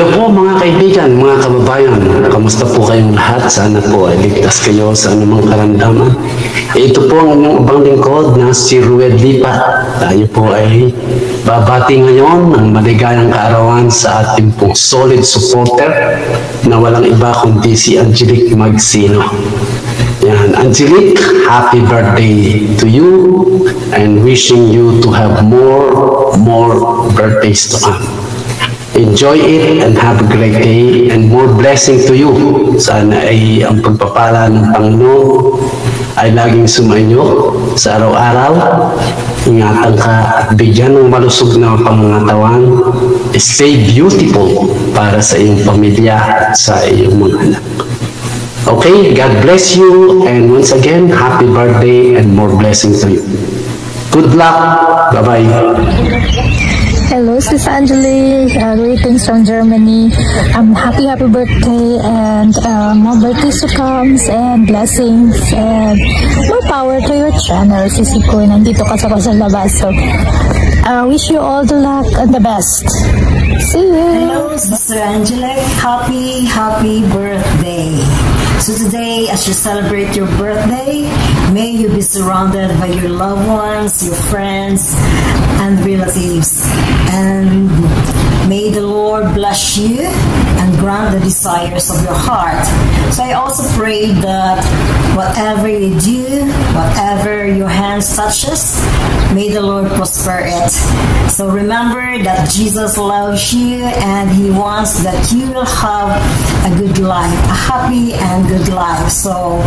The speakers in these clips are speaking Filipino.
Hello po mga kaibigan, mga kababayan. Kamusta po kayong lahat? Sana po ay ligtas kayo sa anumang karamdaman. Ito po ang inyong abang lingkod na si Ruel Lipa. Tayo po ay babati ngayon ng maligayang kaarawan sa ating pong solid supporter na walang iba kundi si Angelique Magsino. Yan, Angelique, happy birthday to you and wishing you to have more birthdays to come. Enjoy it and have a great day and more blessing to you. Sana ay ang pagpapala ng Panginoon ay laging sumainyo sa araw-araw. Ingatan ka at bigyan ng malusog na pangangatawan. Stay beautiful para sa iyong pamilya at sa iyong mga anak. Okay, God bless you and once again, happy birthday and more blessings to you. Good luck. Bye-bye. Hello, Sis Angelique. Greetings from Germany. Happy birthday and more birthdays to come and blessings and more power to your channel. Sisi ko, nandito ka sa labas. So, wish you all the luck and the best. See you. Hello, Sister Angelique. Happy birthday. So today, as you celebrate your birthday, may you be surrounded by your loved ones, your friends, and relatives. And may the Lord bless you and grant the desires of your heart. So I also pray that whatever you do, whatever your hands touches, may the Lord prosper it. So remember that Jesus loves you and He wants that you will have a good life, a happy and good life. So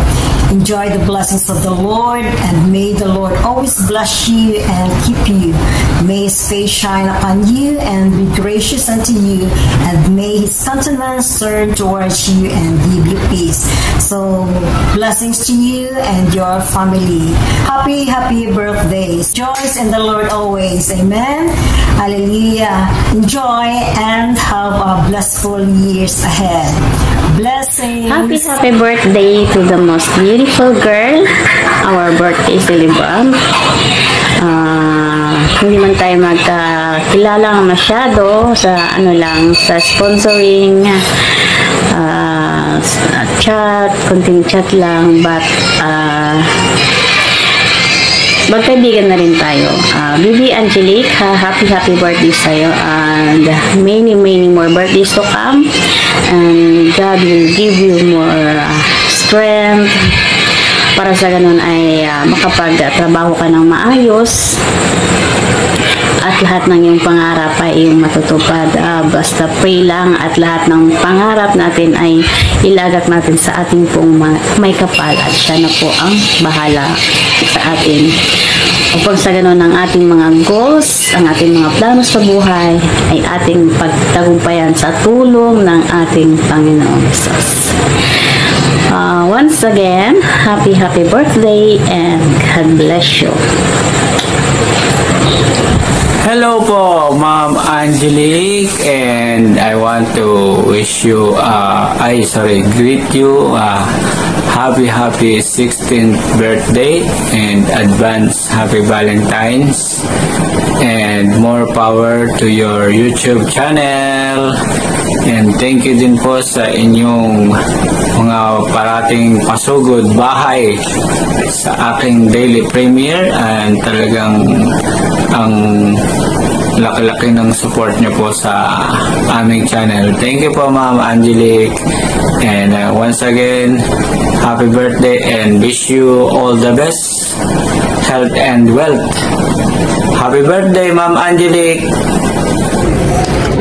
enjoy the blessings of the Lord and may the Lord always bless you and keep you. May His face shine upon you and be gracious unto you, and may His countenance turn towards you and give you peace. So blessings to you and your family. Happy birthdays. Joys in the Lord always. Amen. Hallelujah. Enjoy and have a blissful years ahead. Blessings. Happy birthday to the most beautiful girl, our birthday celebrant. Hindi man tayo magkakilala masyado sa sa sponsoring chat, konting chat lang, but magkaibigan na rin tayo. Bibi Angelique, happy birthday sa'yo and many more birthdays to come, and God will give you more strength para sa ganun ay makapagtrabaho ka ng maayos at lahat ng iyong pangarap ay iyong matutupad. Basta pray lang at lahat ng pangarap natin ay ilagak natin sa ating pong may kapal at siya na po ang bahala sa atin. Upang sa ganun ang ating mga goals, ang ating mga planos sa buhay ay ating pagtagumpayan sa tulong ng ating Panginoong Hesus. Once again, happy birthday and God bless you. Hello po, Ma'am Angelique, and I want to wish you, greet you, happy 16th birthday and advance happy Valentine's, and more power to your YouTube channel. And thank you din po sa inyong mga parating pasugod bahay sa aking daily premiere, and talagang ang laki-laki ng support niyo po sa aming channel. Thank you po, Ma'am Angelique, and once again, happy birthday and wish you all the best, health and wealth. Happy birthday, Ma'am Angelique.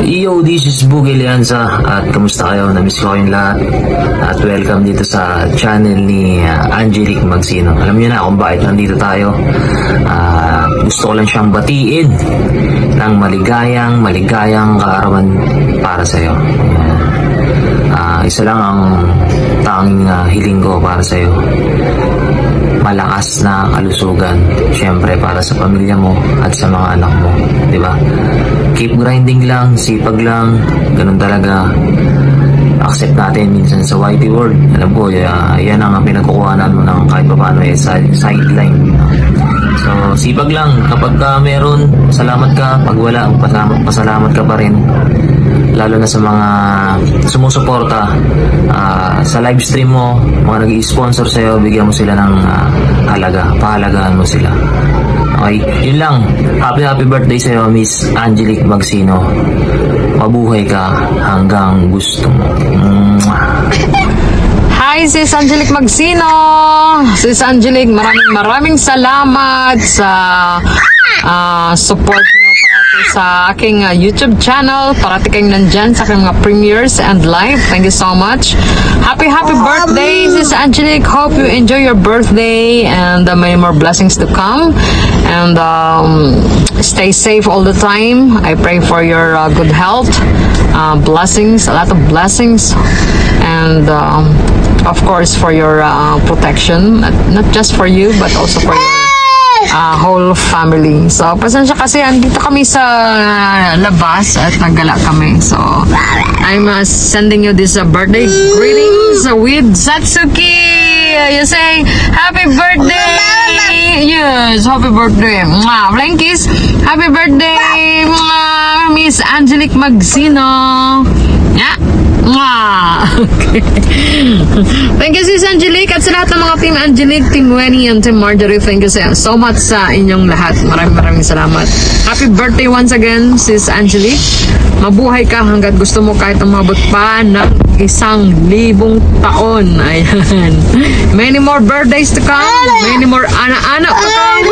Yo, this is Boogie Lianza at kamusta kayo? Namiss ko kayong lahat at welcome dito sa channel ni Angelique Magsino. Alam niyo na kung bakit nandito tayo. Gusto ko lang siyang batiin ng maligayang kaarawan para sa'yo. Isa lang ang tanging hiling ko para sa'yo. Malakas na kalusugan, syempre para sa pamilya mo at sa mga anak mo, di ba? Keep grinding lang, sipag lang, ganun talaga. Accept natin minsan sa YT world, alam ko, yan ang pinagkukuhanan mo ng kahit pa paano sideline. So, sipag lang, kapag meron, salamat ka, pag wala, pasalamat ka pa rin. lalo na sa mga sumusuporta sa live stream mo, mga nag-i-sponsor sa'yo, bigyan mo sila ng halaga, pahalagahan mo sila. Okay, yun lang. Happy birthday sa'yo, Miss Angelique Magsino. Mabuhay ka hanggang gusto mo. Hi, Sis Angelique Magsino. Sis Angelique, maraming salamat sa support nyo parati sa aking YouTube channel. Parati kayong nandyan sa aking mga premieres and live. Thank you so much. Happy birthday, Sis Angelique. Hope you enjoy your birthday and many more blessings to come. And stay safe all the time. I pray for your good health, blessings, a lot of blessings, and of course for your protection, not just for you but also for your whole family. So pasensya kasi andito kami sa labas at naggala kami. So I'm sending you this birthday greetings with Satsuki. You say happy birthday. Yes, happy birthday. Mwah. Blankies, happy birthday. Mwah. Miss Angelique Magsino. Yeah. Okay. Thank you, Sis Angelique, at sa lahat ng mga Team Angelique, Team Wenny, and Team Marjorie. Thank you so much sa inyong lahat. Maraming salamat. Happy birthday once again, Sis Angelique. Mabuhay ka hanggat gusto mo, kahit umabot pa ng 1,000 taon. Ayan. Many more birthdays to come. Many more anak-anak to come.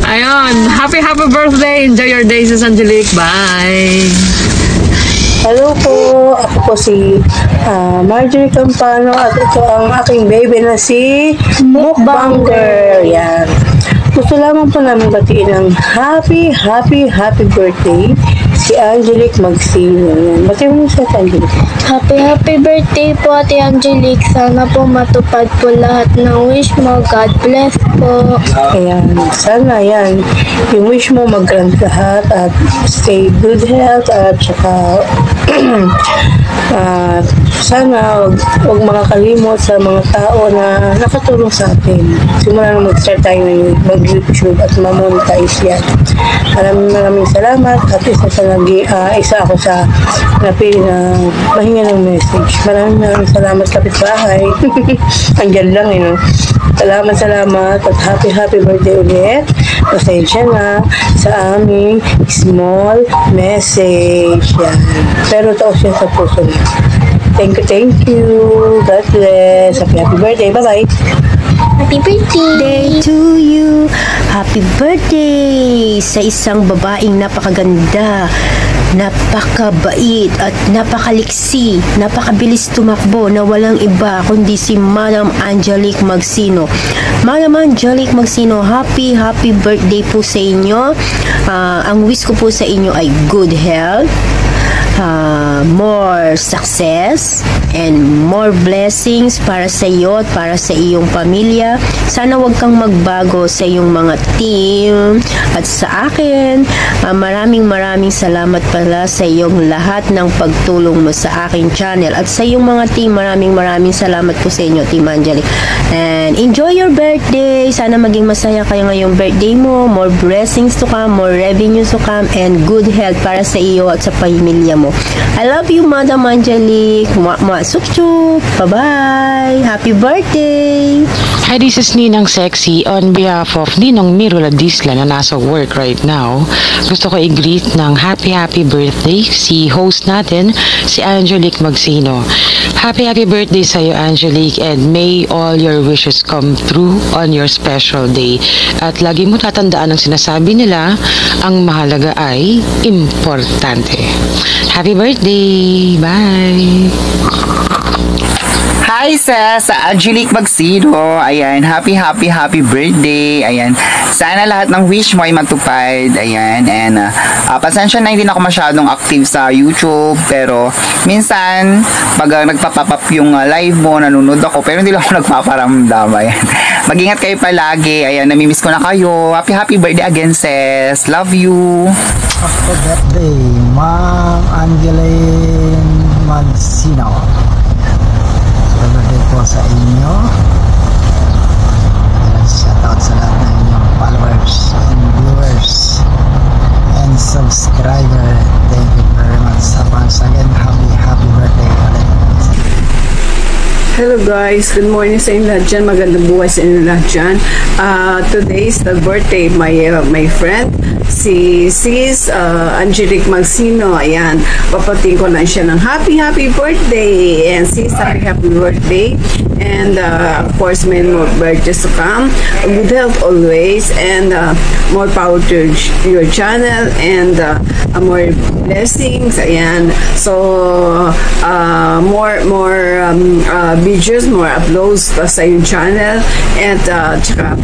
Ayun. Happy birthday. Enjoy your day, Sis Angelique. Bye. Hello po, ako po si Marjorie Campano at ito ang aking baby na si Mukbanger. Yan. Gusto lamang po namin batiin ng happy birthday si Angelique Magsino. Yan. Batiin mo siya, Angelique. Happy birthday po, Ate Angelique. Sana po matupad po lahat ng wish mo. God bless po. Ayan. Sana yan. Yung wish mo mag-grant lahat at stay good health at saka sana wag makakalimot sa mga tao na nakatulong sa atin. Simula na mag-start tayo ng mag-YouTube at ma-monetize yan. Maraming salamat at isa ako sa napili na mahinga ng message. Maraming salamat, kapitbahay. Andyan lang, no? Salamat at happy birthday ulit. Pasensya na sa aming small message. Yan. Pero ito siya sa puso niya. Thank you. God bless. Happy birthday. Bye-bye. Happy birthday to you. Happy birthday sa isang babaeng napakaganda, napakabait at napakaliksi, napakabilis tumakbo na walang iba kundi si Madam Angelique Magsino. Madam Angelique Magsino, happy birthday po sa inyo. Ang wish ko po sa inyo ay good health, more success and more blessings para sa iyo at para sa iyong pamilya. Sana wag kang magbago sa iyong mga team at sa akin. Maraming salamat pala sa iyong lahat ng pagtulong mo sa aking channel at sa iyong mga team. Maraming salamat po sa inyo, Team Angelique. And enjoy your birthday. Sana maging masaya kayo ngayong birthday mo. More blessings to come, more revenues to come, and good health para sa iyo at sa pamilya mo. I love you, Madam Angelique. Sup-sup. Bye-bye. Happy birthday. Hi, this is Ninang Sexy. On behalf of Ninong Mirula Disla na nasa work right now, gusto ko i-greet ng happy birthday si host natin, si Angelique Magsino. Happy birthday sa iyo, Angelique, and may all your wishes come true on your special day. At lagi mo tatandaan ang sinasabi nila, ang mahalaga ay importante. Happy birthday! Bye! Hi sa Angelique Magsino. Ayan, happy birthday. Ayan, sana lahat ng wish mo ay matupad. Ayan, and pasensya na hindi na ako masyadong active sa YouTube, pero minsan pag nagpapapap yung live mo, nanonood ako, pero hindi lang ako nagpaparamdam. Ayan, mag-ingat kayo palagi. Ayan, namimiss ko na kayo. Happy birthday again, sis. Love you. Happy birthday, Ma'am Angelique Magsino. Birthday po sa inyo. Shout out sa lahat ng inyong followers and viewers and subscriber. Thank you very guys. Good morning sa inyo lahat dyan. Magandang buhay sa inyo lahat dyan. Today is the birthday of my friend, si Sis Angelique Magsino. Ayan, papating ko lang siya ng happy birthday. And Sis, happy birthday. And of course, many more birthdays to come. Good health always. And more power to your channel. And more blessings. Ayan. So, more videos, more uploads sa yung channel. And tsaka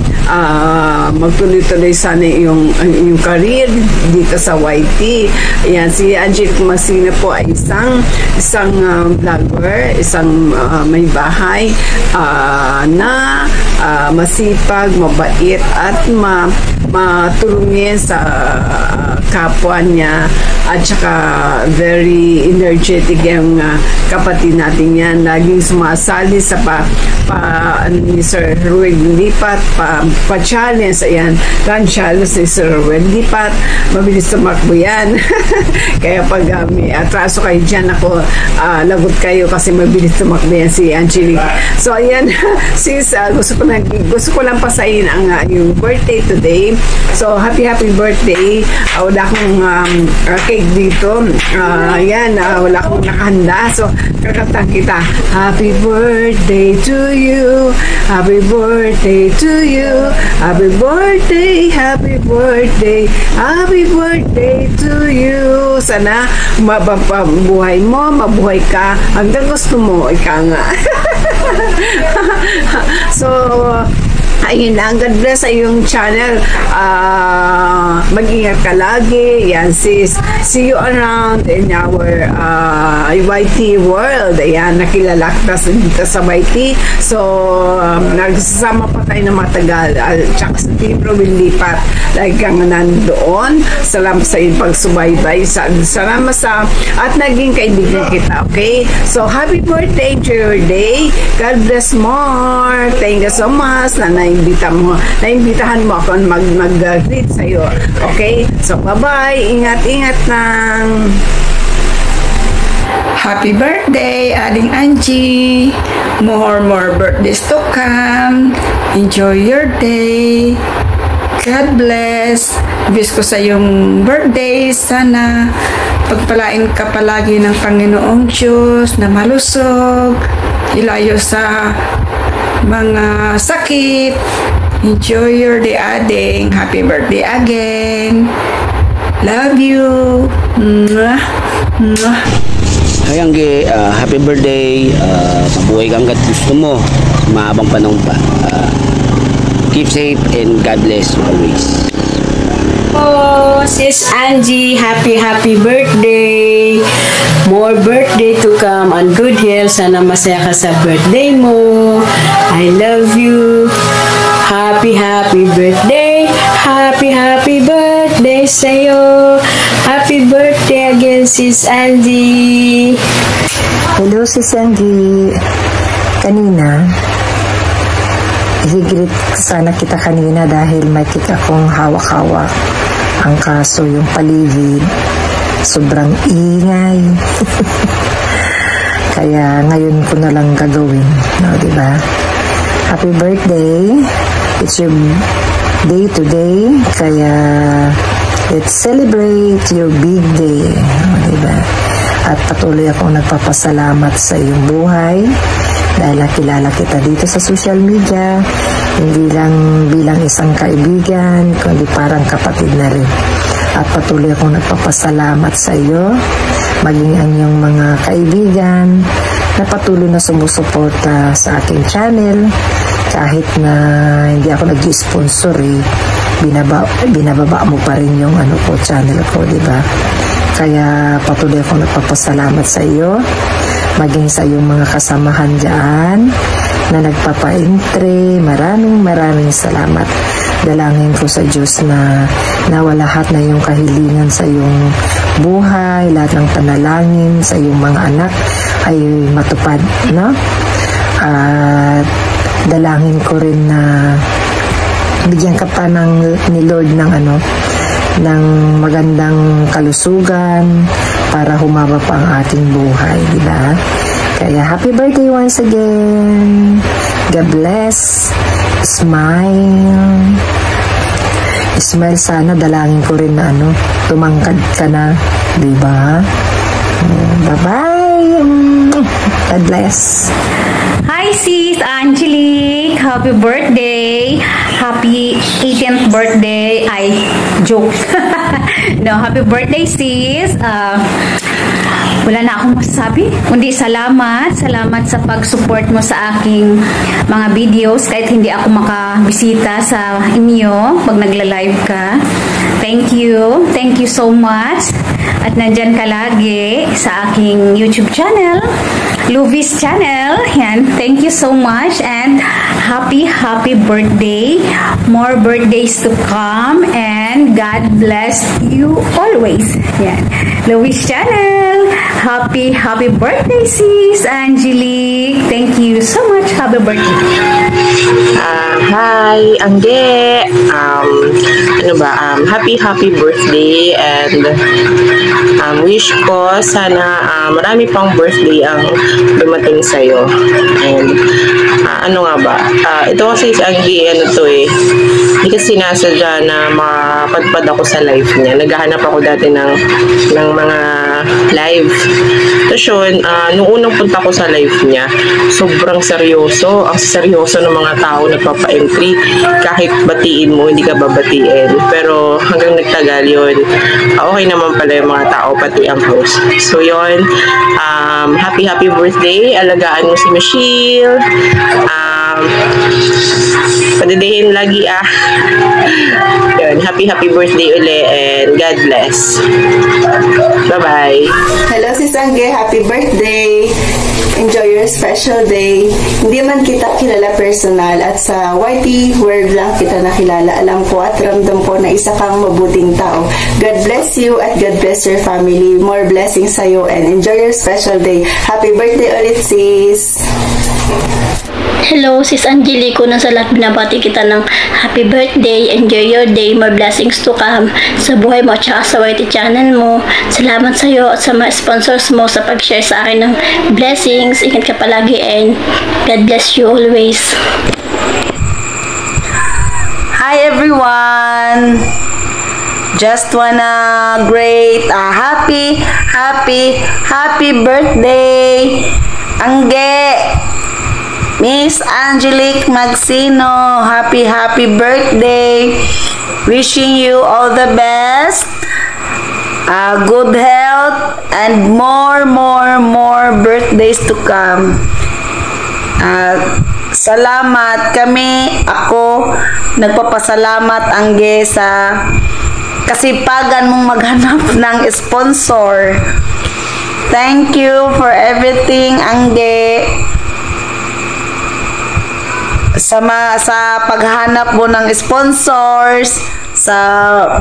magtuloy-tuloy sana yung career dito sa YT. Ayan, si Angelique Magsino po ay isang vlogger, isang may bahay na masipag, mabait at matulungin sa kapwa niya, at saka very energetic yung kapatid natin yan. Laging sumasali sa ni Sir Ruel Lipat pa-challenge. Ayan, run challenge ni Sir Ruel Lipat. Mabilis tumakbo yan. Kaya pag may atraso kayo dyan, ako lagot kayo kasi mabilis tumakbo yan si Angelique. So ayan, sis, gusto ko lang pasahin ang yung birthday today. So happy birthday. Wala akong cake dito. Ayan, wala akong nakahanda. So kakatang kita. Happy birthday to you. Happy birthday to you. Happy birthday, happy birthday. Happy birthday to you. Sana mabuhay mo, mabuhay ka hanggang gusto mo, ika nga. So ayun lang, God bless sa iyong channel. Mag-ingat ka lagi. Yan sis, see you around in our YT world. Ayan, nakilala kita dito sa YT. So nagsasama pa tayo ng matagal, tsaka sa Team Ruel Lipat. Lagi kang nandoon. Salamat sa iyong pagsubaybay. Salamat sa at naging kaibigan kita. Okay, so happy birthday to your day. God bless more. Thank you so much na naimbitahan mo ako mag-greet sa'yo. Okay? So, bye-bye. Ingat-ingat lang. Happy birthday, Aling Angie. More birthdays to come. Enjoy your day. God bless. Wish ko sa iyong birthday, sana pagpalain ka palagi ng Panginoong Diyos na malusog, ilayo sa mga sakit. Enjoy your day, ading. Happy birthday again. Love you. Mwah. Mwah. Hi Angge, happy birthday. Mabuhay kang hanggat gusto mo. Mahabang panahon pa. Keep safe and God bless you always. Oh, Sis Angie, happy birthday. More birthday to come and good health. Sana masaya ka sa birthday mo. I love you. Happy birthday. Happy birthday sa'yo. Happy birthday again, Sis Angie. Hello, Sis Angie. Kanina, higrit sana kita kanina dahil may kita akong hawak-hawak. Ang kaso yung paligid, sobrang ingay. Kaya ngayon ko na lang gagawin. No, diba? Happy birthday. It's your day today. Kaya let's celebrate your big day. No, diba? At patuloy akong nagpapasalamat sa iyong buhay dahil nakilala kita dito sa social media, hindi lang bilang isang kaibigan, kundi parang kapatid na rin. At patuloy akong nagpapasalamat sa iyo, maging ang iyong mga kaibigan na patuloy na sumusuporta sa aking channel. Kahit na hindi ako nag-sponsor, binababa mo pa rin yung channel ko, diba? Kaya patuloy akong nagpapasalamat sa iyo, maging sa iyong mga kasamahan dyan na nagpapa-entry. Maraming salamat. Dalangin ko sa Diyos na lahat na yung kahilingan sa iyong buhay, lahat ng panalangin sa iyong mga anak ay matupad, no? At dalangin ko rin na bigyan ka pa ni Lord ng magandang kalusugan para humaba pa ang ating buhay, di ba? Kaya happy birthday once again. God bless. Smile. Smile, sana dalangin ko rin na tumangkad ka na, di ba? Bye-bye. God bless. Hi sis Angelique, happy birthday. Happy 18th birthday. I joke. No, happy birthday sis. Wala na akong masasabi, kundi salamat sa pag-support mo sa aking mga videos kahit hindi ako makabisita sa inyo pag nagla-live ka. Thank you so much at nandyan ka lagi sa aking YouTube channel, Luvis channel. Yan, thank you so much and happy birthday. More birthdays to come and God bless you always. Yan, Luvis channel. Happy birthday sis Angelique. Thank you so much. Happy birthday. Hi, Angge. Happy birthday and wish ko sana marami pang birthday ang dumating sa'yo. And ito kasi si Angge, hindi kasi sinasadya na mapadpad ako sa live niya. Naghahanap ako dati ng mga live. Tapos yun, nung unang punta ko sa live niya, sobrang seryoso. Ang seryoso ng mga tao nagpapa-entry. Kahit batiin mo, hindi ka babatiin. Pero hanggang nagtagal yun, okay naman pala yung mga tao, pati ang host. So yun, happy birthday. Alagaan mo si Michelle. Padidihin lagi Yun, happy birthday uli and God bless. Bye-bye. Hello sis Angge, happy birthday. Enjoy your special day. Hindi man kita kilala personal at sa YT world lang kita nakilala. Alam ko at ramdam ko na isa kang mabuting tao. God bless you at God bless your family. More blessings sa'yo and enjoy your special day. Happy birthday ulit sis. Hello, sis Angelique. Una sa lahat, binabati kita ng happy birthday. Enjoy your day. More blessings to come sa buhay mo at saka sa YT channel mo. Salamat sa iyo at sa mga sponsors mo sa pag-share sa akin ng blessings. Ingat ka palagi and God bless you always. Hi everyone! Just wanna great happy birthday, Angge! Miss Angelique Magsino, happy birthday. Wishing you all the best. Good health and more birthdays to come. Salamat ako nagpapasalamat Angge sa kasipagan mong maghanap ng sponsor. Thank you for everything Angge. Sa paghanap mo ng sponsors,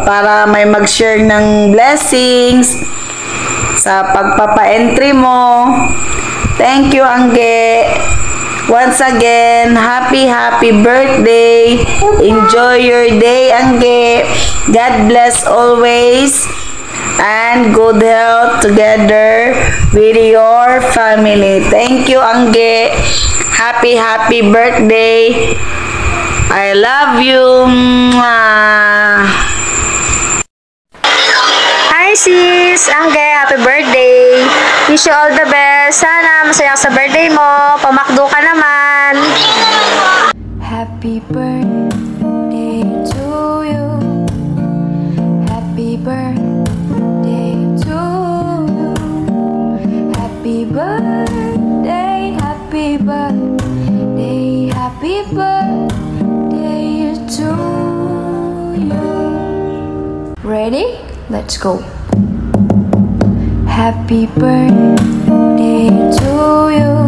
para may mag-share ng blessings, sa pagpapa-entry mo. Thank you, Angge. Once again, happy birthday. Enjoy your day, Angge. God bless always. And good health together with your family. Thank you, Angge. Happy birthday. I love you. Hi sis, Angge, happy birthday. Wish you all the best. Sana masaya sa birthday mo. Pamakdo ka naman. Happy birthday to you. Happy birthday to you. Happy birthday, happy birthday, happy birthday to you. Ready? Let's go. Happy birthday to you.